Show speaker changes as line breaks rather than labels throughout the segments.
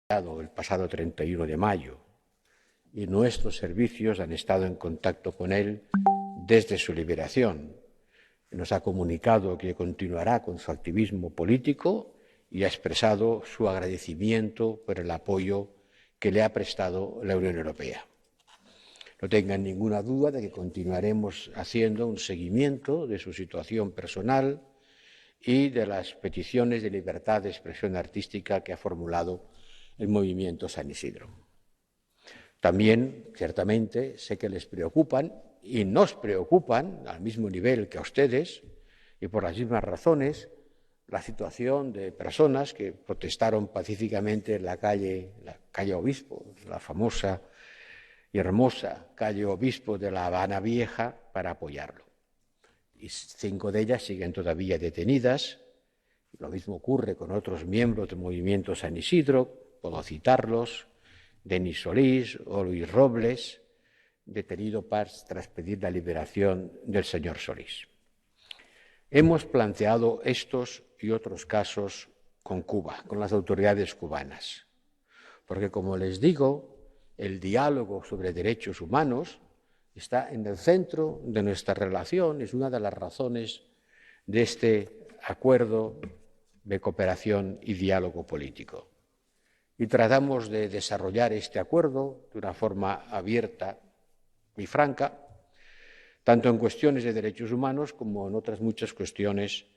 el pasado 31 de mayo y nuestros servicios han estado en contacto con él desde su liberación. Nos ha comunicado que continuará con su activismo político y ha expresado su agradecimiento por el apoyo que le ha prestado la Unión Europea. No tengan ninguna duda de que continuaremos haciendo un seguimiento de su situación personal y de las peticiones de libertad de expresión artística que ha formulado el movimiento San Isidro. También, ciertamente, sé que les preocupan y nos preocupan al mismo nivel que a ustedes y por las mismas razones la situación de personas que protestaron pacíficamente en la calle Obispo, la famosa y hermosa calle Obispo de La Habana Vieja, para apoyarlo. Y 5 de ellas siguen todavía detenidas. Lo mismo ocurre con otros miembros del movimiento San Isidro, puedo citarlos: Denis Solís o Luis Robles, detenido tras pedir la liberación del señor Solís. Hemos planteado estos y otros casos con Cuba, con las autoridades cubanas, porque, como les digo, el diálogo sobre derechos humanos está en el centro de nuestra relación, es una de las razones de este acuerdo de cooperación y diálogo político. Y tratamos de desarrollar este acuerdo de una forma abierta y franca, tanto en cuestiones de derechos humanos como en otras muchas cuestiones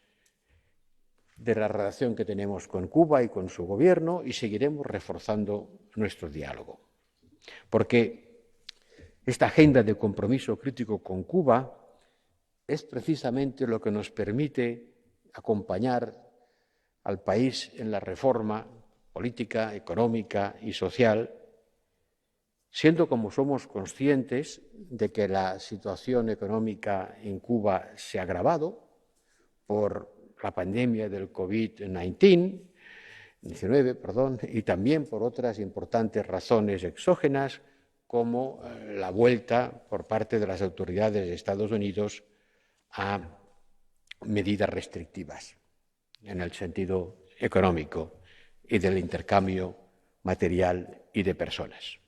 de la relación que tenemos con Cuba y con su gobierno, y seguiremos reforzando nuestro diálogo. Porque esta agenda de compromiso crítico con Cuba es precisamente lo que nos permite acompañar al país en la reforma política, económica y social, siendo como somos conscientes de que la situación económica en Cuba se ha agravado por la pandemia del COVID-19, y también por otras importantes razones exógenas, como la vuelta por parte de las autoridades de Estados Unidos a medidas restrictivas en el sentido económico y del intercambio material y de personas.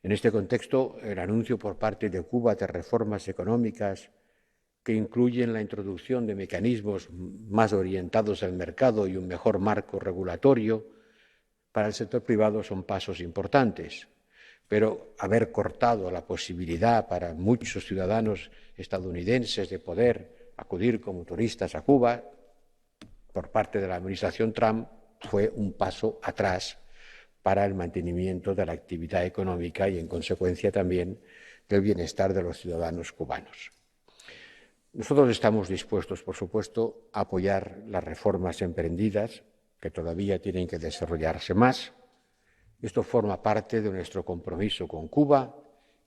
En este contexto, el anuncio por parte de Cuba de reformas económicas que incluyen la introducción de mecanismos más orientados al mercado y un mejor marco regulatorio para el sector privado son pasos importantes, pero haber cortado la posibilidad para muchos ciudadanos estadounidenses de poder acudir como turistas a Cuba por parte de la administración Trump fue un paso atrás para el mantenimiento de la actividad económica y, en consecuencia, también del bienestar de los ciudadanos cubanos. Nosotros estamos dispuestos, por supuesto, a apoyar las reformas emprendidas, que todavía tienen que desarrollarse más. Esto forma parte de nuestro compromiso con Cuba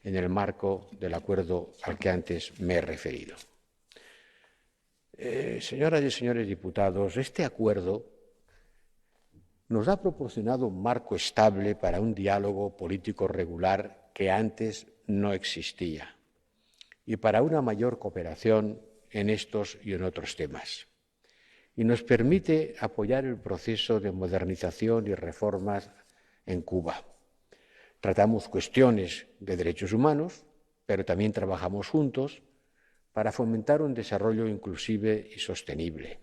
en el marco del acuerdo al que antes me he referido. Señoras y señores diputados, este acuerdo nos ha proporcionado un marco estable para un diálogo político regular que antes no existía y para una mayor cooperación en estos y en otros temas. Y nos permite apoyar el proceso de modernización y reformas en Cuba. Tratamos cuestiones de derechos humanos, pero también trabajamos juntos para fomentar un desarrollo inclusive y sostenible,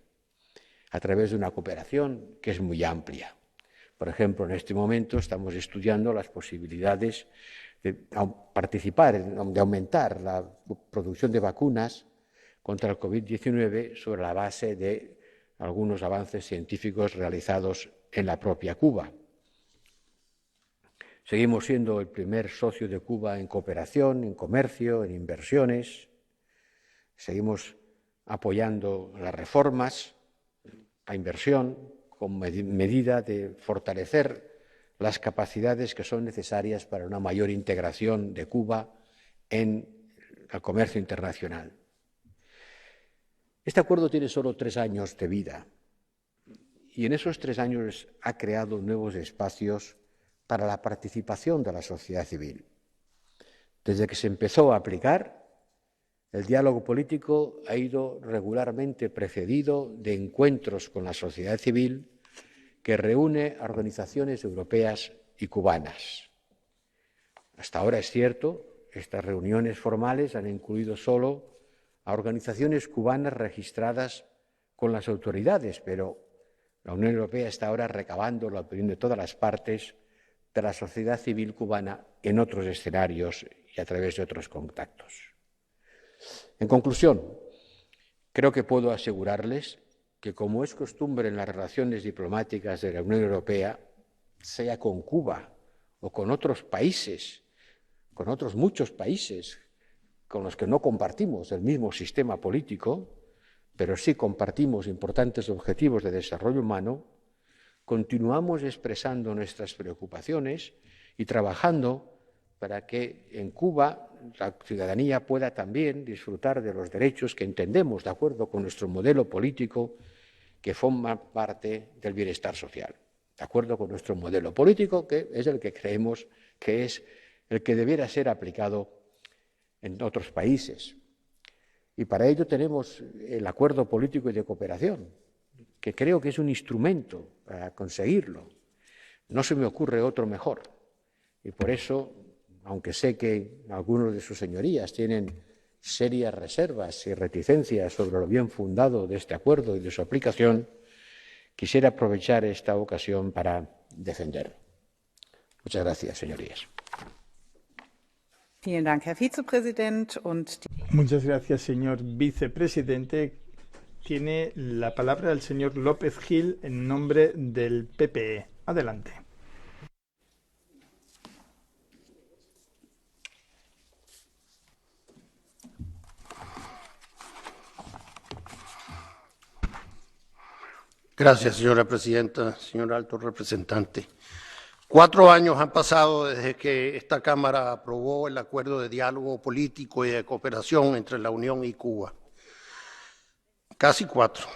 a través de una cooperación que es muy amplia. Por ejemplo, en este momento estamos estudiando las posibilidades de participar, de aumentar la producción de vacunas contra el COVID-19 sobre la base de algunos avances científicos realizados en la propia Cuba. Seguimos siendo el primer socio de Cuba en cooperación, en comercio, en inversiones. Seguimos apoyando las reformas, la inversión, como medida de fortalecer las capacidades que son necesarias para una mayor integración de Cuba en el comercio internacional. Este acuerdo tiene solo 3 años de vida y en esos 3 años ha creado nuevos espacios para la participación de la sociedad civil. Desde que se empezó a aplicar, el diálogo político ha ido regularmente precedido de encuentros con la sociedad civil que reúne a organizaciones europeas y cubanas. Hasta ahora es cierto, estas reuniones formales han incluido solo a organizaciones cubanas registradas con las autoridades, pero la Unión Europea está ahora recabando la opinión de todas las partes de la sociedad civil cubana en otros escenarios y a través de otros contactos. En conclusión, creo que puedo asegurarles que, como es costumbre en las relaciones diplomáticas de la Unión Europea, sea con Cuba o con otros países, con otros muchos países con los que no compartimos el mismo sistema político, pero sí compartimos importantes objetivos de desarrollo humano, continuamos expresando nuestras preocupaciones y trabajando para que en Cuba la ciudadanía pueda también disfrutar de los derechos que entendemos, de acuerdo con nuestro modelo político, que forman parte del bienestar social. De acuerdo con nuestro modelo político, que es el que creemos que es el que debiera ser aplicado en otros países. Y para ello tenemos el acuerdo político y de cooperación, que creo que es un instrumento para conseguirlo. No se me ocurre otro mejor. Y por eso, aunque sé que algunos de sus señorías tienen serias reservas y reticencias sobre lo bien fundado de este acuerdo y de su aplicación, quisiera aprovechar esta ocasión para defenderlo. Muchas gracias, señorías.
Vielen Dank, Herr Vizepräsident.
Muchas gracias, señor vicepresidente. Tiene la palabra el señor López Gil en nombre del PPE. Adelante.
Gracias, señora presidenta, señor alto representante. 4 años han pasado desde que esta Cámara aprobó el acuerdo de diálogo político y de cooperación entre la Unión y Cuba. Casi 4.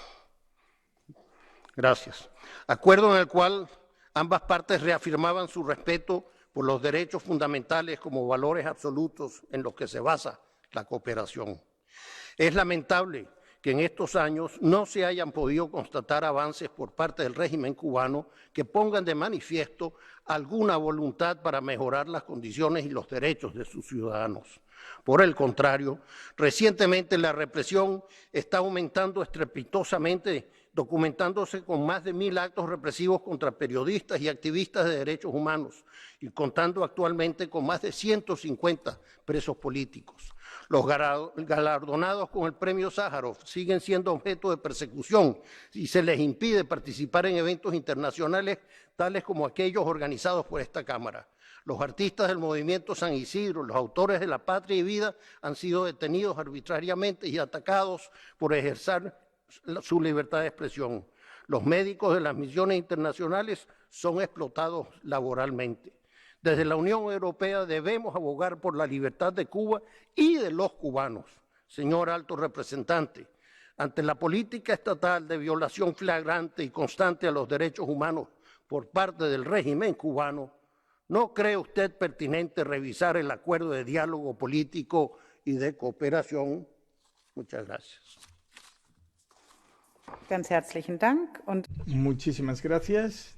Gracias. Acuerdo en el cual ambas partes reafirmaban su respeto por los derechos fundamentales como valores absolutos en los que se basa la cooperación. Es lamentable que en estos años no se hayan podido constatar avances por parte del régimen cubano que pongan de manifiesto alguna voluntad para mejorar las condiciones y los derechos de sus ciudadanos. Por el contrario, recientemente la represión está aumentando estrepitosamente, documentándose con más de 1.000 actos represivos contra periodistas y activistas de derechos humanos, y contando actualmente con más de 150 presos políticos. Los galardonados con el premio Sájarov siguen siendo objeto de persecución y se les impide participar en eventos internacionales tales como aquellos organizados por esta Cámara. Los artistas del movimiento San Isidro, los autores de La Patria y Vida, han sido detenidos arbitrariamente y atacados por ejercer su libertad de expresión. Los médicos de las misiones internacionales son explotados laboralmente. Desde la Unión Europea debemos abogar por la libertad de Cuba y de los cubanos. Señor alto representante, ante la política estatal de violación flagrante y constante a los derechos humanos por parte del régimen cubano, ¿no cree usted pertinente revisar el acuerdo de diálogo político y de cooperación? Muchas gracias.
Ganz herzlichen Dank.
Muchísimas gracias.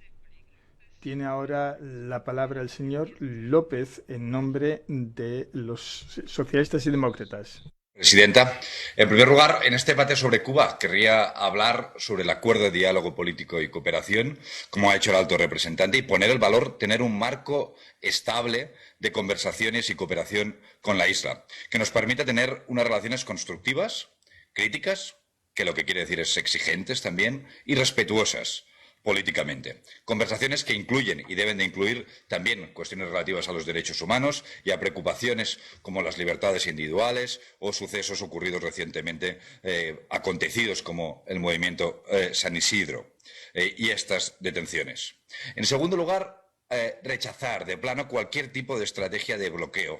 Tiene ahora la palabra el señor López en nombre de los socialistas y demócratas.
Presidenta, en primer lugar, en este debate sobre Cuba querría hablar sobre el acuerdo de diálogo político y cooperación, como ha hecho el alto representante, y poner el valor, tener un marco estable de conversaciones y cooperación con la isla, que nos permita tener unas relaciones constructivas, críticas, que lo que quiere decir es exigentes también, y respetuosas políticamente. Conversaciones que incluyen y deben de incluir también cuestiones relativas a los derechos humanos y a preocupaciones como las libertades individuales o sucesos ocurridos recientemente, acontecidos como el movimiento San Isidro y estas detenciones. En segundo lugar, rechazar de plano cualquier tipo de estrategia de bloqueo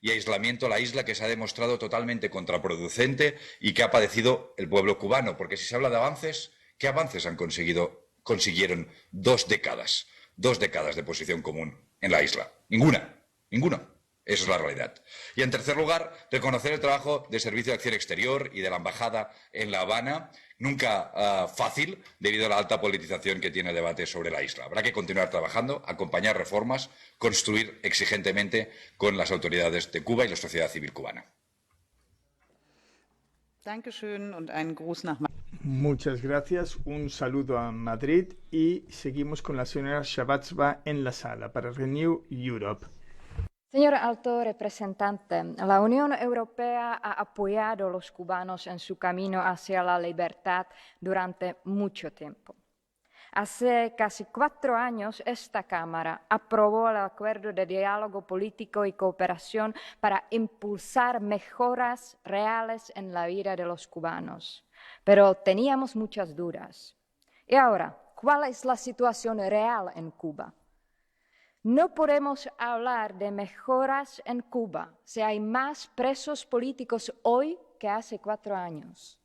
y aislamiento a la isla que se ha demostrado totalmente contraproducente y que ha padecido el pueblo cubano, porque si se habla de avances, ¿qué avances consiguieron 2 décadas de posición común en la isla? Ninguna. Esa es la realidad. Y, en tercer lugar, reconocer el trabajo del Servicio de Acción Exterior y de la Embajada en La Habana, nunca fácil debido a la alta politización que tiene el debate sobre la isla. Habrá que continuar trabajando, acompañar reformas, construir exigentemente con las autoridades de Cuba y la sociedad civil cubana.
Dankeschön und einen Gruß nach
Muchas gracias, un saludo a Madrid y seguimos con la señora Shavatsova en la sala para Renew Europe.
Señor Alto Representante, la Unión Europea ha apoyado a los cubanos en su camino hacia la libertad durante mucho tiempo. Hace casi 4 años, esta Cámara aprobó el Acuerdo de Diálogo Político y Cooperación para impulsar mejoras reales en la vida de los cubanos. Pero teníamos muchas dudas. Y ahora, ¿cuál es la situación real en Cuba? No podemos hablar de mejoras en Cuba si hay más presos políticos hoy que hace 4 años.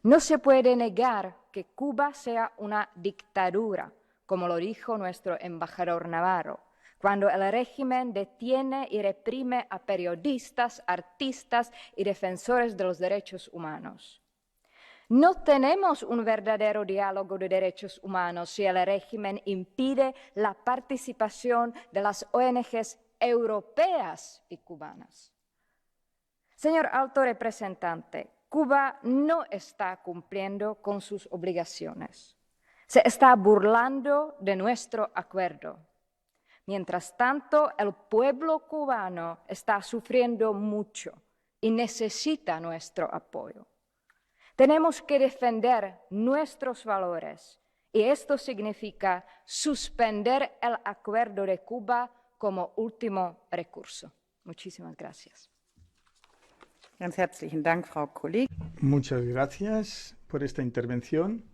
No se puede negar que Cuba sea una dictadura, como lo dijo nuestro embajador Navarro, cuando el régimen detiene y reprime a periodistas, artistas y defensores de los derechos humanos. No tenemos un verdadero diálogo de derechos humanos si el régimen impide la participación de las ONGs europeas y cubanas. Señor Alto Representante, Cuba no está cumpliendo con sus obligaciones. Se está burlando de nuestro acuerdo. Mientras tanto, el pueblo cubano está sufriendo mucho y necesita nuestro apoyo. Tenemos que defender nuestros valores y esto significa suspender el acuerdo de Cuba como último recurso. Muchísimas gracias.
Ganz herzlichen Dank, Frau Kollegin.
Muchas gracias por esta intervención.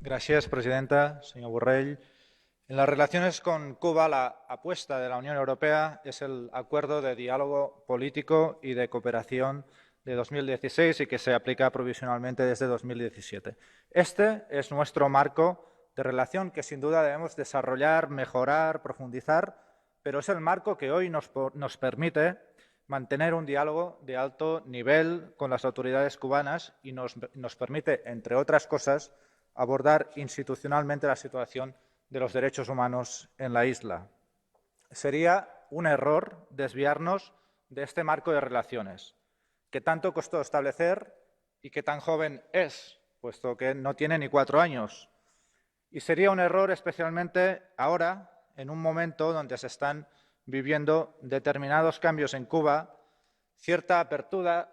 Gracias, presidenta, señor Borrell. En las relaciones con Cuba, la apuesta de la Unión Europea es el Acuerdo de Diálogo Político y de Cooperación de 2016 y que se aplica provisionalmente desde 2017. Este es nuestro marco de relación que sin duda debemos desarrollar, mejorar, profundizar, pero es el marco que hoy nos permite mantener un diálogo de alto nivel con las autoridades cubanas y nos permite, entre otras cosas, abordar institucionalmente la situación de los derechos humanos en la isla. Sería un error desviarnos de este marco de relaciones, que tanto costó establecer y que tan joven es, puesto que no tiene ni 4 años. Y sería un error especialmente ahora, en un momento donde se están viviendo determinados cambios en Cuba, cierta apertura,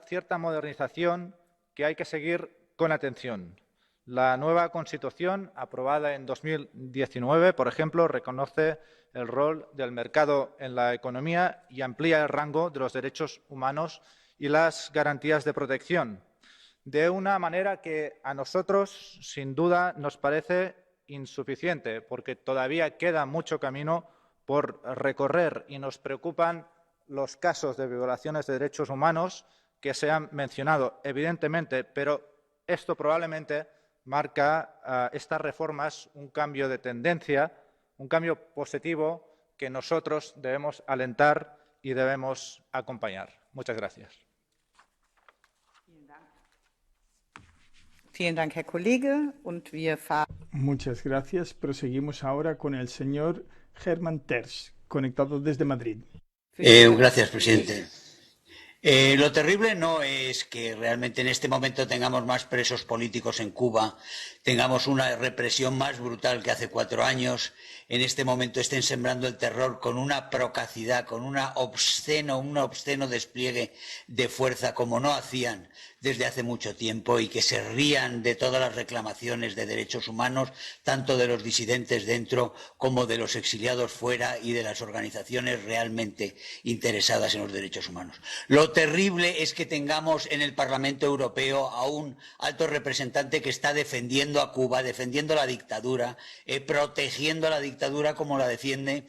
cierta modernización que hay que seguir con atención. La nueva Constitución, aprobada en 2019, por ejemplo, reconoce el rol del mercado en la economía y amplía el rango de los derechos humanos y las garantías de protección, de una manera que a nosotros, sin duda, nos parece insuficiente, porque todavía queda mucho camino por recorrer y nos preocupan los casos de violaciones de derechos humanos que se han mencionado, evidentemente, pero esto probablemente marca estas reformas un cambio de tendencia, un cambio positivo que nosotros debemos alentar y debemos acompañar. Muchas gracias.
Vielen Dank, Herr Kollege. Und wir fahren.
Muchas gracias. Proseguimos ahora con el señor Hermann Tersch, conectado desde Madrid.
Gracias, presidente. Lo terrible no es que realmente en este momento tengamos más presos políticos en Cuba, tengamos una represión más brutal que hace 4 años, en este momento estén sembrando el terror con una procacidad, con un obsceno despliegue de fuerza como no hacían desde hace mucho tiempo y que se rían de todas las reclamaciones de derechos humanos, tanto de los disidentes dentro como de los exiliados fuera y de las organizaciones realmente interesadas en los derechos humanos. Lo terrible es que tengamos en el Parlamento Europeo a un alto representante que está defendiendo a Cuba, defendiendo la dictadura, protegiendo la dictadura como la defiende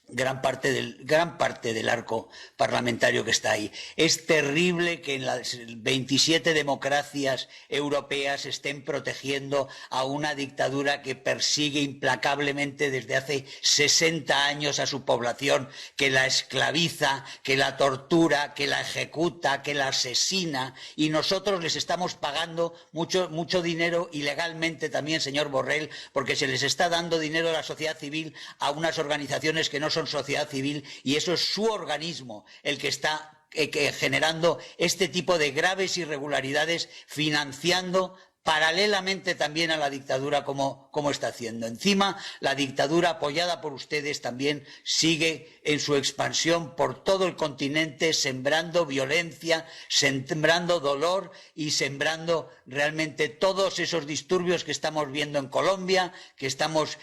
gran parte del arco parlamentario que está ahí. Es terrible que en las 27 democracias europeas estén protegiendo a una dictadura que persigue implacablemente desde hace 60 años a su población, que la esclaviza, que la tortura, que la ejecuta, que la asesina, y nosotros les estamos pagando mucho dinero ilegalmente también, señor Borrell, porque se les está dando dinero de la sociedad civil a unas organizaciones que no son sociedad civil, y eso es su organismo el que está generando este tipo de graves irregularidades, financiando paralelamente también a la dictadura como está haciendo. Encima, la dictadura apoyada por ustedes también sigue en su expansión por todo el continente, sembrando violencia, sembrando dolor y sembrando realmente todos esos disturbios que estamos viendo en Colombia, que estamos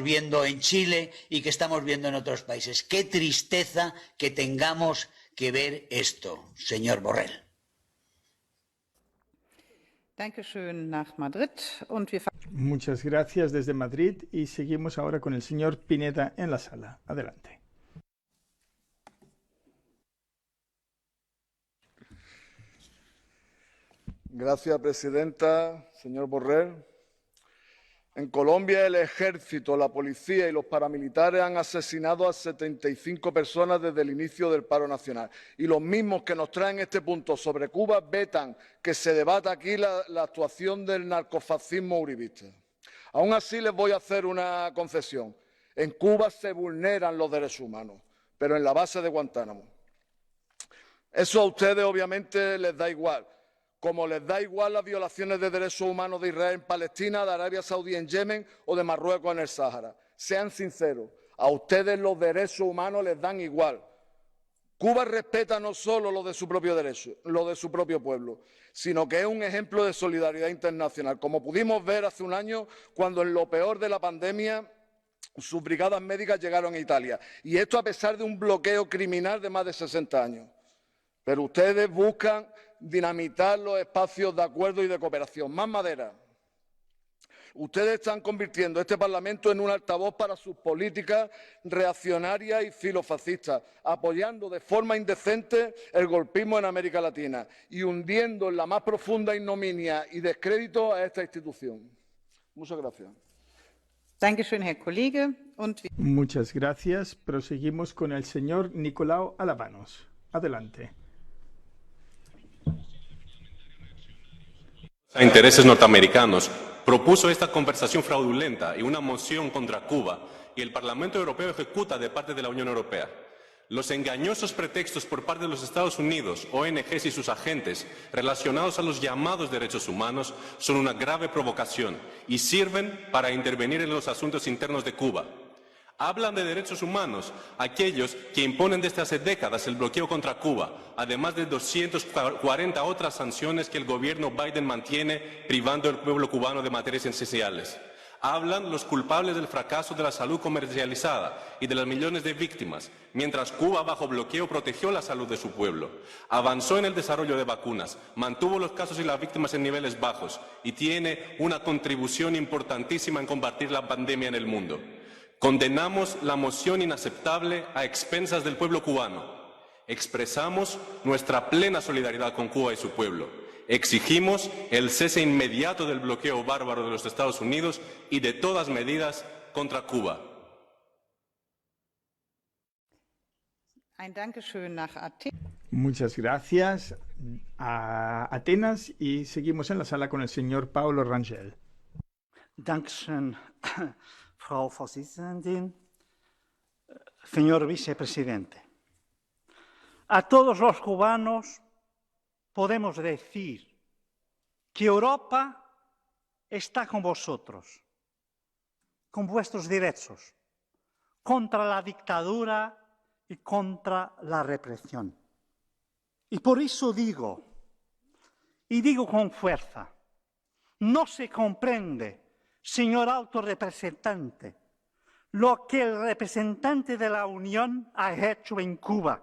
viendo en Chile y que estamos viendo en otros países. Qué tristeza que tengamos que ver esto, señor Borrell.
Muchas gracias desde Madrid y seguimos ahora con el señor Pineda en la sala. Adelante.
Gracias, presidenta. Señor Borrell, en Colombia el ejército, la policía y los paramilitares han asesinado a 75 personas desde el inicio del paro nacional. Y los mismos que nos traen este punto sobre Cuba vetan que se debata aquí la actuación del narcofascismo uribista. Aún así les voy a hacer una concesión. En Cuba se vulneran los derechos humanos, pero en la base de Guantánamo. Eso a ustedes obviamente les da igual. Como les da igual las violaciones de derechos humanos de Israel en Palestina, de Arabia Saudí en Yemen o de Marruecos en el Sáhara. Sean sinceros, a ustedes los derechos humanos les dan igual. Cuba respeta no solo lo de su propio derecho, lo de su propio pueblo, sino que es un ejemplo de solidaridad internacional, como pudimos ver hace un año cuando en lo peor de la pandemia sus brigadas médicas llegaron a Italia. Y esto a pesar de un bloqueo criminal de más de 60 años. Pero ustedes buscan dinamitar los espacios de acuerdo y de cooperación. Más madera. Ustedes están convirtiendo este Parlamento en un altavoz para sus políticas reaccionarias y filofascistas, apoyando de forma indecente el golpismo en América Latina y hundiendo en la más profunda ignominia y descrédito a esta institución. Muchas gracias.
Muchas gracias. Proseguimos con el señor Nicolau Alavanos. Adelante.
A intereses norteamericanos, propuso esta conversación fraudulenta y una moción contra Cuba, y el Parlamento Europeo ejecuta de parte de la Unión Europea. Los engañosos pretextos por parte de los Estados Unidos, ONGs y sus agentes relacionados a los llamados derechos humanos son una grave provocación y sirven para intervenir en los asuntos internos de Cuba. Hablan de derechos humanos aquellos que imponen desde hace décadas el bloqueo contra Cuba, además de 240 otras sanciones que el gobierno Biden mantiene privando al pueblo cubano de materias esenciales. Hablan los culpables del fracaso de la salud comercializada y de las millones de víctimas, mientras Cuba bajo bloqueo protegió la salud de su pueblo, avanzó en el desarrollo de vacunas, mantuvo los casos y las víctimas en niveles bajos y tiene una contribución importantísima en combatir la pandemia en el mundo. Condenamos la moción inaceptable a expensas del pueblo cubano. Expresamos nuestra plena solidaridad con Cuba y su pueblo. Exigimos el cese inmediato del bloqueo bárbaro de los Estados Unidos y de todas medidas contra Cuba.
Muchas gracias a Atenas y seguimos en la sala con el señor Paulo Rangel.
Dankeschön, Frau Vorsitzende, señor vicepresidente. A todos los cubanos podemos decir que Europa está con vosotros, con vuestros derechos, contra la dictadura y contra la represión. Y por eso digo, y digo con fuerza, no se comprende, señor alto representante, lo que el representante de la Unión ha hecho en Cuba.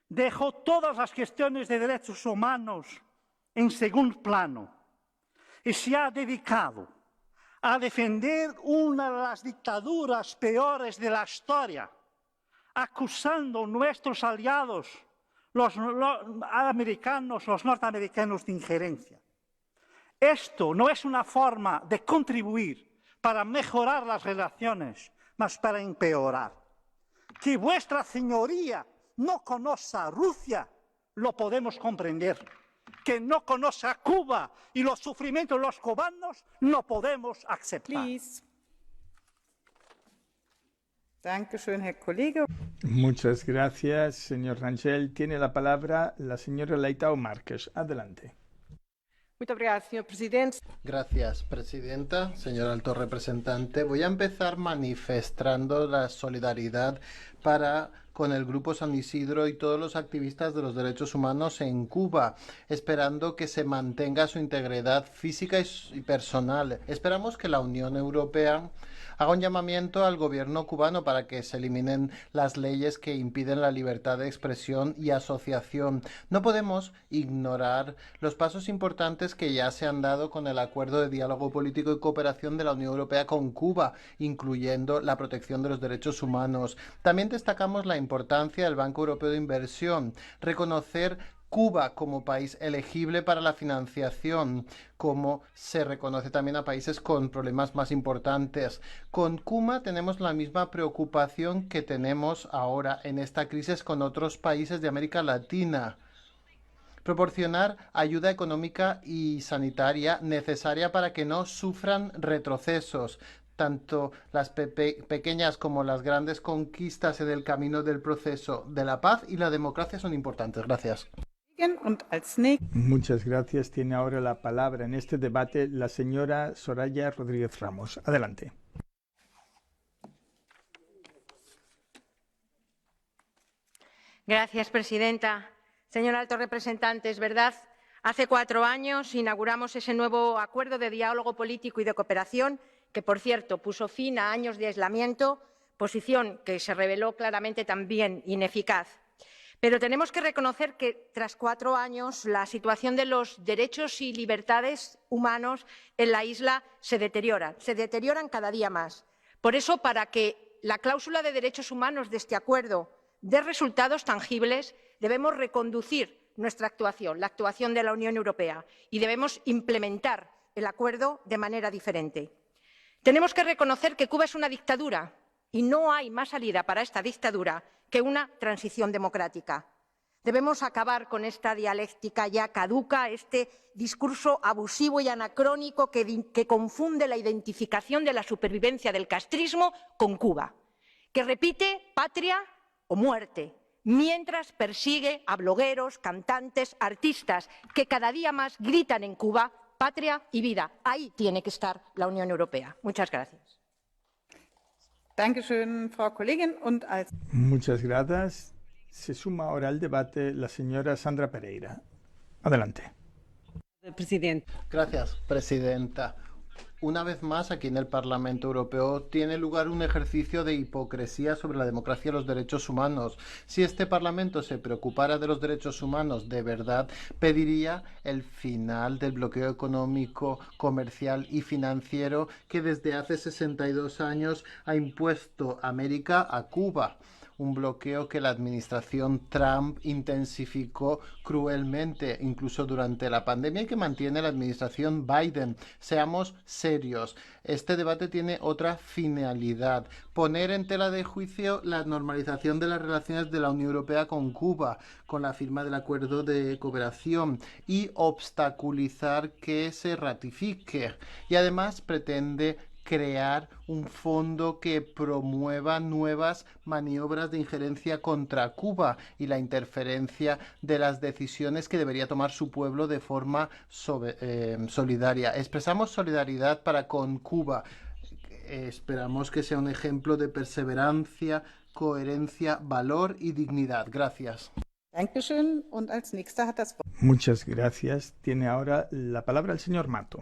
Dejó todas las cuestiones de derechos humanos en segundo plano y se ha dedicado a defender una de las dictaduras peores de la historia, acusando a nuestros aliados, los norteamericanos, de injerencia. Esto no es una forma de contribuir para mejorar las relaciones, mas para empeorar. Que vuestra señoría no conozca a Rusia, lo podemos comprender. Que no conozca a Cuba y los sufrimientos de los cubanos, no podemos aceptar.
Dankeschön, Herr Kollege.
Muchas gracias, señor Rangel. Tiene la palabra la señora Leitão Marques. Adelante.
Muito obrigada, señor presidente.
Gracias, presidenta. Señor alto representante, voy a empezar manifestando la solidaridad con el Grupo San Isidro y todos los activistas de los derechos humanos en Cuba, esperando que se mantenga su integridad física y personal. Esperamos que la Unión Europea haga un llamamiento al gobierno cubano para que se eliminen las leyes que impiden la libertad de expresión y asociación. No podemos ignorar los pasos importantes que ya se han dado con el Acuerdo de Diálogo Político y Cooperación de la Unión Europea con Cuba, incluyendo la protección de los derechos humanos. También destacamos la importancia del Banco Europeo de Inversión, reconocer Cuba como país elegible para la financiación, como se reconoce también a países con problemas más importantes. Con Cuba tenemos la misma preocupación que tenemos ahora en esta crisis con otros países de América Latina. Proporcionar ayuda económica y sanitaria necesaria para que no sufran retrocesos. Tanto las pequeñas como las grandes conquistas en el camino del proceso de la paz y la democracia son importantes. Gracias.
Muchas gracias. Tiene ahora la palabra en este debate la señora Soraya Rodríguez Ramos. Adelante.
Gracias, presidenta. Señor alto representante, es verdad, hace 4 años inauguramos ese nuevo acuerdo de diálogo político y de cooperación que, por cierto, puso fin a años de aislamiento, posición que se reveló claramente también ineficaz. Pero tenemos que reconocer que, tras 4 años, la situación de los derechos y libertades humanos en la isla se deterioran cada día más. Por eso, para que la cláusula de derechos humanos de este acuerdo dé resultados tangibles, debemos reconducir nuestra actuación, la actuación de la Unión Europea, y debemos implementar el acuerdo de manera diferente. Tenemos que reconocer que Cuba es una dictadura y no hay más salida para esta dictadura que una transición democrática. Debemos acabar con esta dialéctica ya caduca, este discurso abusivo y anacrónico que confunde la identificación de la supervivencia del castrismo con Cuba, que repite patria o muerte, mientras persigue a blogueros, cantantes, artistas que cada día más gritan en Cuba patria y vida. Ahí tiene que estar la Unión Europea. Muchas gracias.
Muchas gracias. Se suma ahora al debate la señora Sandra Pereira. Adelante.
Gracias, presidenta. Una vez más, aquí en el Parlamento Europeo tiene lugar un ejercicio de hipocresía sobre la democracia y los derechos humanos. Si este Parlamento se preocupara de los derechos humanos de verdad, pediría el final del bloqueo económico, comercial y financiero que desde hace 62 años ha impuesto América a Cuba. Un bloqueo que la administración Trump intensificó cruelmente, incluso durante la pandemia, y que mantiene la administración Biden. Seamos serios. Este debate tiene otra finalidad: poner en tela de juicio la normalización de las relaciones de la Unión Europea con Cuba, con la firma del acuerdo de cooperación, y obstaculizar que se ratifique. Y además pretende crear un fondo que promueva nuevas maniobras de injerencia contra Cuba y la interferencia de las decisiones que debería tomar su pueblo de forma solidaria. Expresamos solidaridad para con Cuba. Esperamos que sea un ejemplo de perseverancia, coherencia, valor y dignidad. Gracias.
Muchas gracias. Tiene ahora la palabra el señor Mato.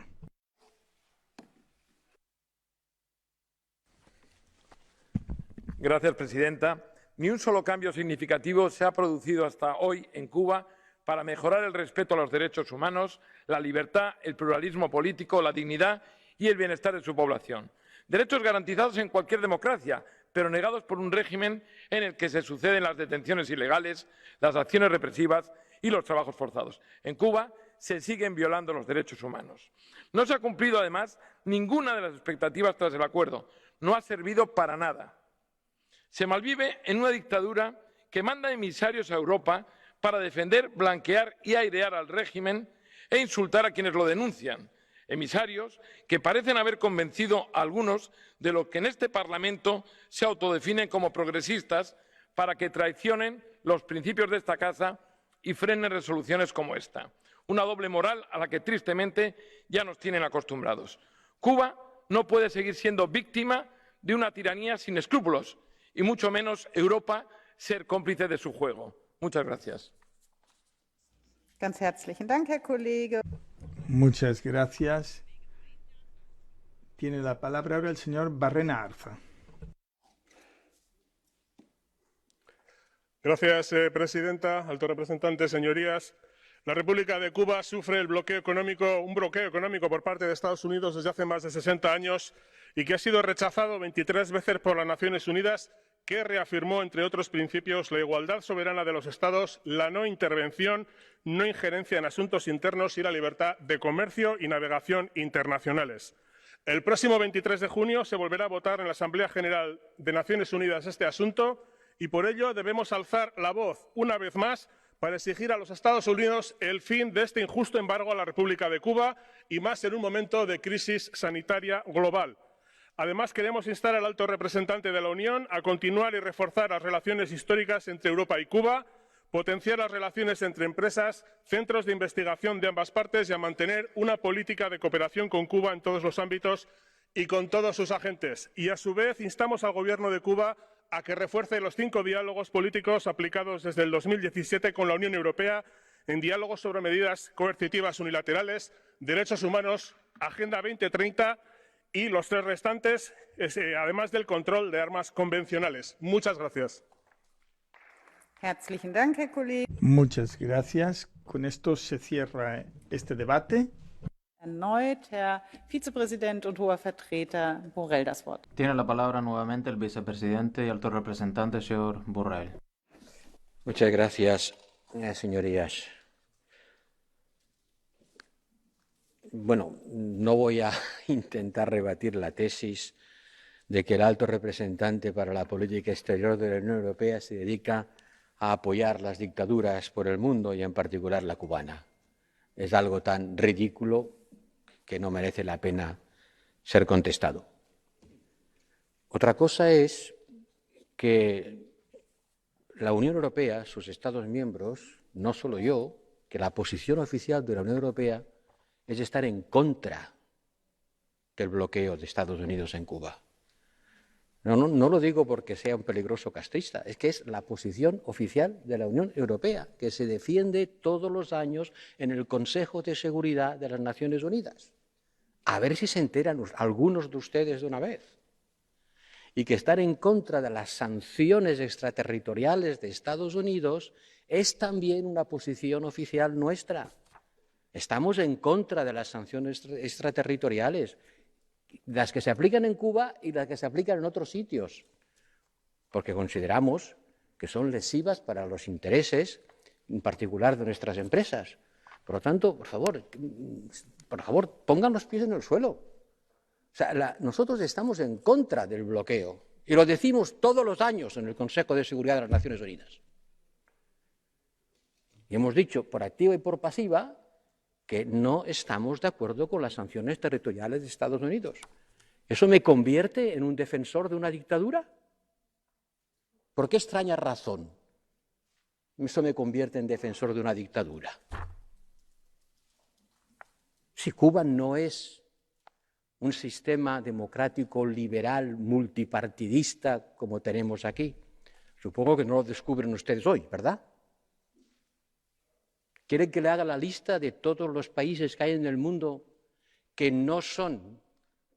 Gracias, presidenta. Ni un solo cambio significativo se ha producido hasta hoy en Cuba para mejorar el respeto a los derechos humanos, la libertad, el pluralismo político, la dignidad y el bienestar de su población. Derechos garantizados en cualquier democracia, pero negados por un régimen en el que se suceden las detenciones ilegales, las acciones represivas y los trabajos forzados. En Cuba se siguen violando los derechos humanos. No se ha cumplido, además, ninguna de las expectativas tras el acuerdo. No ha servido para nada. Se malvive en una dictadura que manda emisarios a Europa para defender, blanquear y airear al régimen e insultar a quienes lo denuncian. Emisarios que parecen haber convencido a algunos de lo que en este Parlamento se autodefinen como progresistas para que traicionen los principios de esta casa y frenen resoluciones como esta. Una doble moral a la que tristemente ya nos tienen acostumbrados. Cuba no puede seguir siendo víctima de una tiranía sin escrúpulos y mucho menos Europa ser cómplice de su juego. Muchas gracias.
Ganz herzlichen Dank, Herr Kollege.
Muchas gracias. Tiene la palabra ahora el señor Barrena Arza.
Gracias, presidenta, alto representante, señorías. La República de Cuba sufre un bloqueo económico por parte de Estados Unidos desde hace más de 60 años y que ha sido rechazado 23 veces por las Naciones Unidas, que reafirmó, entre otros principios, la igualdad soberana de los Estados, la no intervención, no injerencia en asuntos internos y la libertad de comercio y navegación internacionales. El próximo 23 de junio se volverá a votar en la Asamblea General de Naciones Unidas este asunto y por ello debemos alzar la voz una vez más para exigir a los Estados Unidos el fin de este injusto embargo a la República de Cuba y más en un momento de crisis sanitaria global. Además, queremos instar al alto representante de la Unión a continuar y reforzar las relaciones históricas entre Europa y Cuba, potenciar las relaciones entre empresas, centros de investigación de ambas partes y a mantener una política de cooperación con Cuba en todos los ámbitos y con todos sus agentes. Y, a su vez, instamos al Gobierno de Cuba a que refuerce los 5 diálogos políticos aplicados desde el 2017 con la Unión Europea en diálogos sobre medidas coercitivas unilaterales, derechos humanos, Agenda 2030 y los 3 restantes, además del control de armas convencionales. Muchas gracias.
Herzlichen Dank, Herr Kollege.
Muchas gracias. Con esto se cierra este debate.
Erneut Herr Vizepräsident und hoher Vertreter Borrell das Wort.
Tiene la palabra nuevamente el vicepresidente y alto representante, señor Borrell.
Muchas gracias, señorías. Bueno, no voy a intentar rebatir la tesis de que el alto representante para la política exterior de la Unión Europea se dedica a apoyar las dictaduras por el mundo y en particular la cubana. Es algo tan ridículo que no merece la pena ser contestado. Otra cosa es que la Unión Europea, sus Estados miembros, no solo yo, que la posición oficial de la Unión Europea es estar en contra del bloqueo de Estados Unidos en Cuba. No lo digo porque sea un peligroso castrista, es que es la posición oficial de la Unión Europea, que se defiende todos los años en el Consejo de Seguridad de las Naciones Unidas. A ver si se enteran algunos de ustedes de una vez. Y que estar en contra de las sanciones extraterritoriales de Estados Unidos es también una posición oficial nuestra. Estamos en contra de las sanciones extraterritoriales, las que se aplican en Cuba y las que se aplican en otros sitios, porque consideramos que son lesivas para los intereses, en particular de nuestras empresas. Por lo tanto, por favor, pongan los pies en el suelo. O sea, nosotros estamos en contra del bloqueo y lo decimos todos los años en el Consejo de Seguridad de las Naciones Unidas. Y hemos dicho por activa y por pasiva que no estamos de acuerdo con las sanciones territoriales de Estados Unidos. ¿Eso me convierte en un defensor de una dictadura? ¿Por qué extraña razón eso me convierte en defensor de una dictadura? Si Cuba no es un sistema democrático, liberal, multipartidista como tenemos aquí, supongo que no lo descubren ustedes hoy, ¿verdad? ¿Quieren que le haga la lista de todos los países que hay en el mundo que no son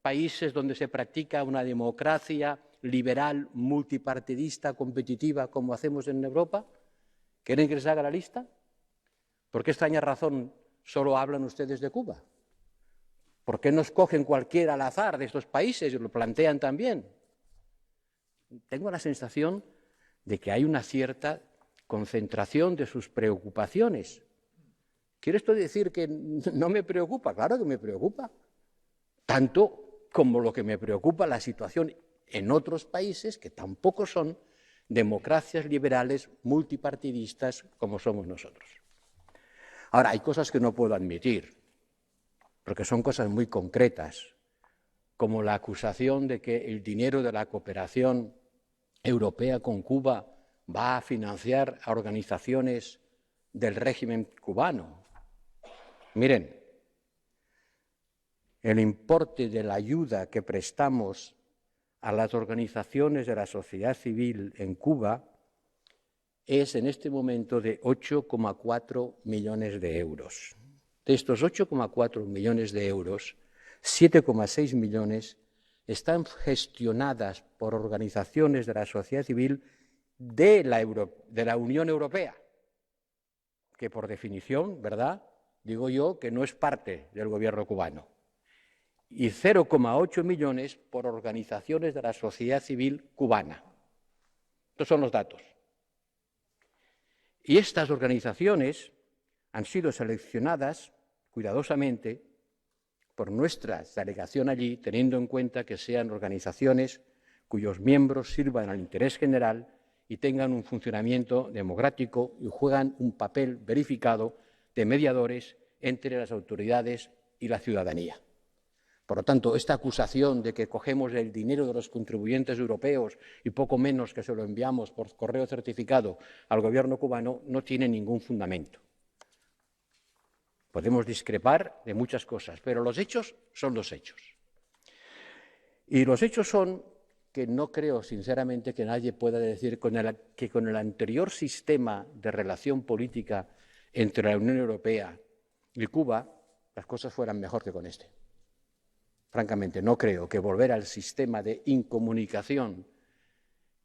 países donde se practica una democracia liberal, multipartidista, competitiva, como hacemos en Europa? ¿Quieren que les haga la lista? ¿Por qué extraña razón solo hablan ustedes de Cuba? ¿Por qué no escogen cualquiera al azar de estos países y lo plantean también? Tengo la sensación de que hay una cierta concentración de sus preocupaciones. ¿Quiere esto decir que no me preocupa? Claro que me preocupa. Tanto como lo que me preocupa la situación en otros países que tampoco son democracias liberales multipartidistas como somos nosotros. Ahora, hay cosas que no puedo admitir, porque son cosas muy concretas, como la acusación de que el dinero de la cooperación europea con Cuba va a financiar a organizaciones del régimen cubano. Miren, el importe de la ayuda que prestamos a las organizaciones de la sociedad civil en Cuba es en este momento de 8,4 millones de euros. De estos 8,4 millones de euros, 7,6 millones están gestionadas por organizaciones de la sociedad civil de la Unión Europea, que por definición, ¿verdad?, digo yo que no es parte del gobierno cubano, y 0,8 millones por organizaciones de la sociedad civil cubana. Estos son los datos. Y estas organizaciones han sido seleccionadas cuidadosamente por nuestra delegación allí, teniendo en cuenta que sean organizaciones cuyos miembros sirvan al interés general y tengan un funcionamiento democrático y juegan un papel verificado de mediadores entre las autoridades y la ciudadanía. Por lo tanto, esta acusación de que cogemos el dinero de los contribuyentes europeos y poco menos que se lo enviamos por correo certificado al gobierno cubano no tiene ningún fundamento. Podemos discrepar de muchas cosas, pero los hechos son los hechos. Y los hechos son que no creo, sinceramente, que nadie pueda decir que con el anterior sistema de relación política entre la Unión Europea y Cuba las cosas fueran mejor que con este. Francamente, no creo que volver al sistema de incomunicación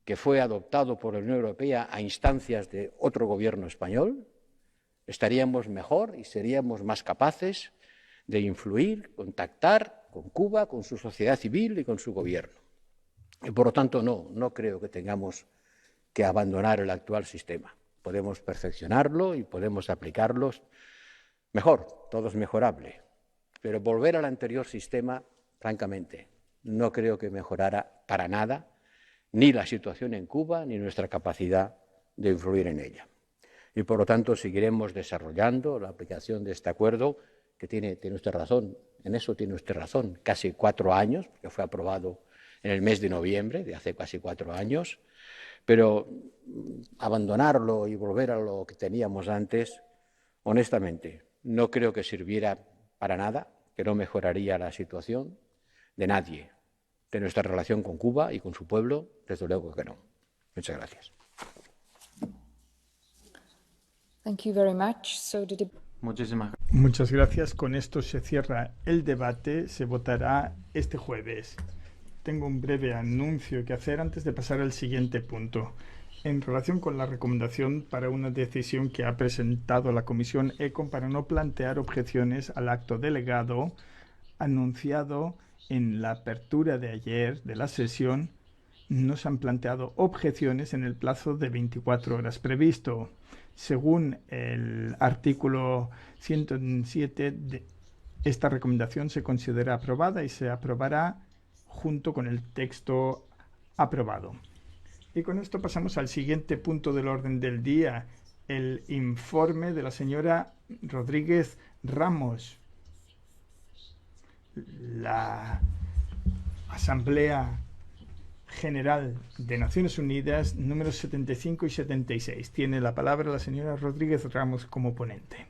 que fue adoptado por la Unión Europea a instancias de otro gobierno español, estaríamos mejor y seríamos más capaces de influir, contactar con Cuba, con su sociedad civil y con su gobierno. Y por lo tanto, no creo que tengamos que abandonar el actual sistema. Podemos perfeccionarlo y podemos aplicarlo mejor, todo es mejorable. Pero volver al anterior sistema, francamente, no creo que mejorara para nada ni la situación en Cuba ni nuestra capacidad de influir en ella. Y por lo tanto seguiremos desarrollando la aplicación de este acuerdo, que tiene usted razón, en eso tiene usted razón, casi 4 años, porque fue aprobado en el mes de noviembre de hace casi 4 años, pero abandonarlo y volver a lo que teníamos antes, honestamente, no creo que sirviera para nada, que no mejoraría la situación de nadie, de nuestra relación con Cuba y con su pueblo, desde luego que no. Muchas gracias.
Thank you very much.
Muchas gracias. Con esto se cierra el debate. Se votará este jueves. Tengo un breve anuncio que hacer antes de pasar al siguiente punto. En relación con la recomendación para una decisión que ha presentado la Comisión ECON para no plantear objeciones al acto delegado anunciado en la apertura de ayer de la sesión, no se han planteado objeciones en el plazo de 24 horas previsto. Según el artículo 107, esta recomendación se considera aprobada y se aprobará junto con el texto aprobado. Y con esto pasamos al siguiente punto del orden del día, el informe de la señora Rodríguez Ramos. La Asamblea General de Naciones Unidas, números 75 y 76. Tiene la palabra la señora Rodríguez Ramos como ponente.